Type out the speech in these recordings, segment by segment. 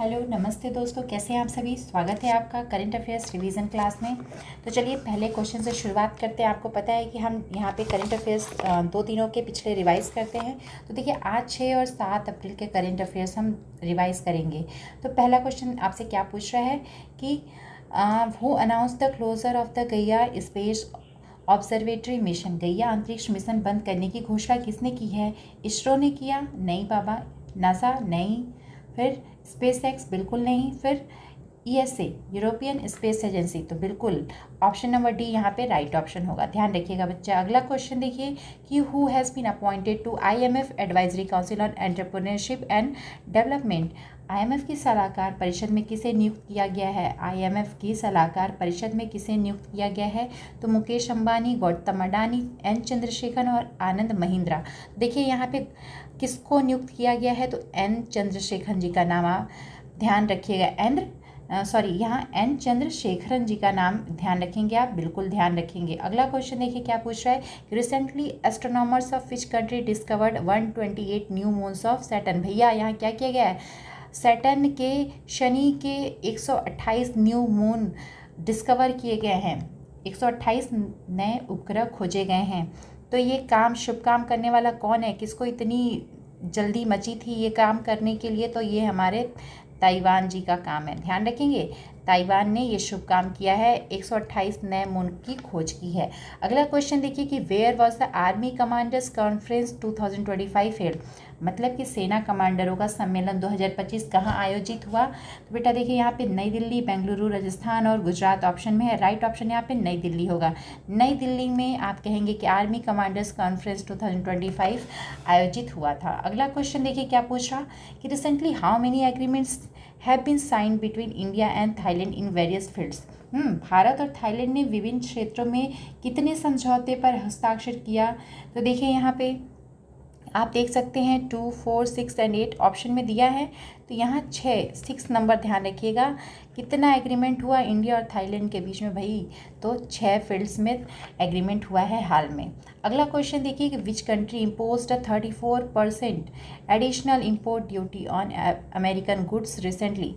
Hello नमस्ते दोस्तों, कैसे हैं आप सभी। स्वागत है आपका करंट अफेयर्स रिवीजन क्लास में। तो चलिए पहले क्वेश्चन से शुरुआत करते हैं। आपको पता है कि हम यहाँ पे करंट अफेयर्स दो दिनों के पिछले रिवाइज़ करते हैं। तो देखिए आज 6 और 7 अप्रैल के करंट अफेयर्स हम रिवाइज़ करेंगे। तो पहला क्वेश्चन आपसे क्या पूछ रहा है कि who announce the closure of the Gaia space observatory mission. Gaia अंतरिक्ष मिशन बंद करने की घोषणा किसने की है। इसरो ने किया? नहीं बाबा। नासा? नहीं। फिर स्पेस एक्स? बिल्कुल नहीं। फिर ईएसए यूरोपियन स्पेस एजेंसी? तो बिल्कुल ऑप्शन नंबर डी यहाँ पे राइट ऑप्शन होगा। ध्यान रखिएगा बच्चा। अगला क्वेश्चन देखिए कि who has been appointed to IMF advisory council on entrepreneurship and development. IMF की सलाहकार परिषद में किसे नियुक्त किया गया है। आईएमएफ की सलाहकार परिषद में किसे नियुक्त किया गया है। तो मुकेश अंबानी, गौतम अडानी, एन चंद्रशेखर और आनंद महिंद्रा। देखिए यहाँ पे किसको नियुक्त किया गया है, तो एन चंद्रशेखरन जी का नाम आप ध्यान रखिएगा। यहाँ एन चंद्रशेखरन जी का नाम ध्यान रखेंगे आप, बिल्कुल ध्यान रखेंगे। अगला क्वेश्चन देखिए क्या पूछ रहा है। Recently astronomers of which country discovered 128 new moons of Saturn. भैया यहाँ क्या किया गया है, सैटर्न के शनि के 128 न्यू मून डिस्कवर किए गए हैं। 128 नए उपग्रह खोजे गए हैं। तो ये काम शुभ काम करने वाला कौन है, किसको इतनी जल्दी मची थी ये काम करने के लिए, तो ये हमारे ताइवान जी का काम है। ध्यान रखेंगे, ताइवान ने ये शुभ काम किया है, 128 नए मून की खोज की है। अगला क्वेश्चन देखिए कि where was the army commanders conference 2025 held. मतलब कि सेना कमांडरों का सम्मेलन 2025 कहाँ आयोजित हुआ। तो बेटा देखिए यहाँ पे नई दिल्ली, बेंगलुरु, राजस्थान और गुजरात ऑप्शन में है। राइट ऑप्शन यहाँ पे नई दिल्ली होगा। नई दिल्ली में आप कहेंगे कि आर्मी कमांडर्स कॉन्फ्रेंस 2025 आयोजित हुआ था। अगला क्वेश्चन देखिए क्या पूछ रहा कि recently how many agreements have been signed between India and Thailand in various fields. भारत और थाईलैंड ने विभिन्न क्षेत्रों में कितने समझौते पर हस्ताक्षर किया। तो देखिए यहाँ पे आप देख सकते हैं 2, 4, 6 एंड 8 ऑप्शन में दिया है। तो यहाँ 6 नंबर ध्यान रखिएगा। कितना एग्रीमेंट हुआ इंडिया और थाईलैंड के बीच में भाई, तो 6 फील्ड्स में एग्रीमेंट हुआ है हाल में। अगला क्वेश्चन देखिए कि which country imposed a 34% additional import duty on American goods recently.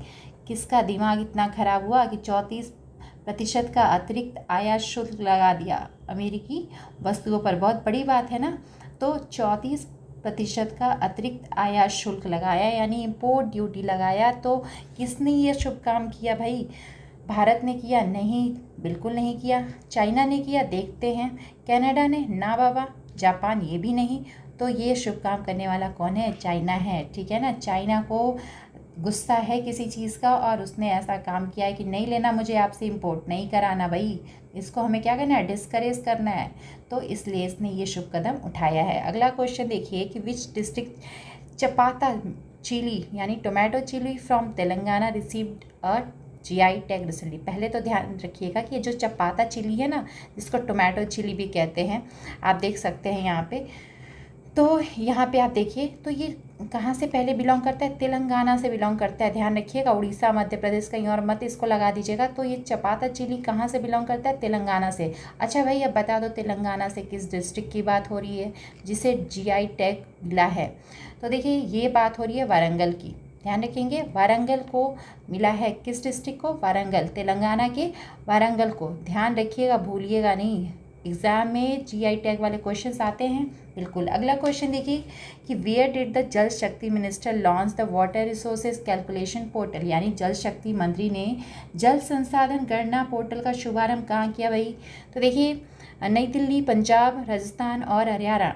किसका दिमाग इतना खराब हुआ कि 34% का अतिरिक्त आयात शुल्क लगा दिया अमेरिकी वस्तुओं पर। बहुत बड़ी बात है ना। तो 34% का अतिरिक्त आयात शुल्क लगाया, यानी इम्पोर्ट ड्यूटी लगाया। तो किसने ये शुभ काम किया भाई, भारत ने किया? नहीं, बिल्कुल नहीं किया। चाइना ने किया? देखते हैं। कनाडा ने? ना बाबा। जापान? ये भी नहीं। तो ये शुभ काम करने वाला कौन है, चाइना है। ठीक है ना। चाइना को गुस्सा है किसी चीज़ का और उसने ऐसा काम किया है कि नहीं लेना मुझे आपसे, इंपोर्ट नहीं कराना भाई, इसको हमें क्या करना है, डिस्करेज करना है। तो इसलिए इसने ये शुभ कदम उठाया है। अगला क्वेश्चन देखिए कि विच डिस्ट्रिक्ट चपाता चिली यानी tomato chilli from Telangana received a GI tag recently. पहले तो ध्यान रखिएगा कि ये जो चपाता चिली है ना, जिसको टोमेटो चिली भी कहते हैं, आप देख सकते हैं यहाँ पे। तो यहाँ पे आप देखिए, तो ये कहाँ से पहले बिलोंग करता है, तेलंगाना से बिलोंग करता है। ध्यान रखिएगा, उड़ीसा, मध्य प्रदेश कहीं और मत इसको लगा दीजिएगा। तो ये चपाता चिली कहाँ से बिलोंग करता है, तेलंगाना से। अच्छा भाई अब बता दो तेलंगाना से किस डिस्ट्रिक्ट की बात हो रही है जिसे जीआई टैग मिला है। तो देखिए ये बात हो रही है वारंगल की। ध्यान रखेंगे, वारंगल को मिला है, किस डिस्ट्रिक्ट को, वारंगल, तेलंगाना के वारंगल को। ध्यान रखिएगा, भूलिएगा नहीं, एग्जाम में जीआई टैग वाले क्वेश्चंस आते हैं बिल्कुल। अगला क्वेश्चन देखिए कि वेयर डिड द जल शक्ति minister launch the water resources calculation portal. यानी जल शक्ति मंत्री ने जल संसाधन गणना पोर्टल का शुभारंभ कहाँ किया भाई। तो देखिए नई दिल्ली, पंजाब, राजस्थान और हरियाणा।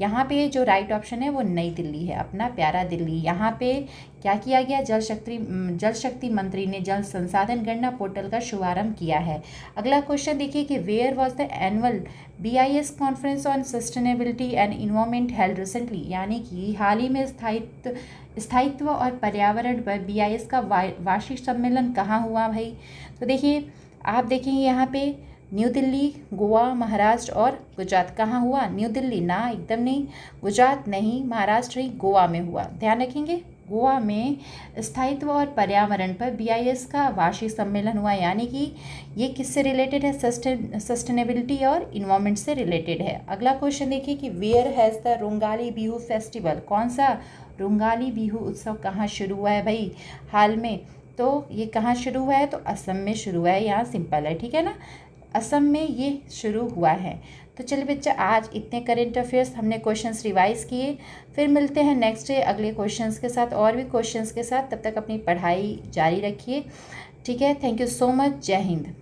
यहाँ पे जो राइट ऑप्शन है वो नई दिल्ली है, अपना प्यारा दिल्ली। यहाँ पे क्या किया गया, जल शक्ति मंत्री ने जल संसाधन गणना पोर्टल का शुभारंभ किया है। अगला क्वेश्चन देखिए कि where was the annual BIS conference on sustainability and environment held recently. यानी कि हाल ही में स्थायित्व और पर्यावरण पर बीआईएस का वार्षिक सम्मेलन कहाँ हुआ भाई। तो देखिए आप देखेंगे यहाँ पे न्यू दिल्ली, गोवा, महाराष्ट्र और गुजरात। कहाँ हुआ, न्यू दिल्ली ना, एकदम नहीं। गुजरात नहीं, महाराष्ट्र नहीं, गोवा में हुआ। ध्यान रखेंगे, गोवा में स्थायित्व और पर्यावरण पर बीआईएस का वार्षिक सम्मेलन हुआ। यानी कि ये किससे रिलेटेड है, सस्टेनेबिलिटी और इन्वायरमेंट से रिलेटेड है। अगला क्वेश्चन देखिए कि where has the Rongali Bihu festival. कौन सा रुंगाली बिहू उत्सव कहाँ शुरू हुआ है भाई हाल में? तो ये कहाँ शुरू हुआ है? तो असम में शुरू हुआ है। यहाँ सिंपल है, ठीक है ना, असम में ये शुरू हुआ है। तो चलिए बच्चा, आज इतने करेंट अफेयर्स हमने क्वेश्चंस रिवाइज किए। फिर मिलते हैं नेक्स्ट डे अगले क्वेश्चंस के साथ, और भी क्वेश्चंस के साथ। तब तक अपनी पढ़ाई जारी रखिए, ठीक है। Thank you so much. जय हिंद।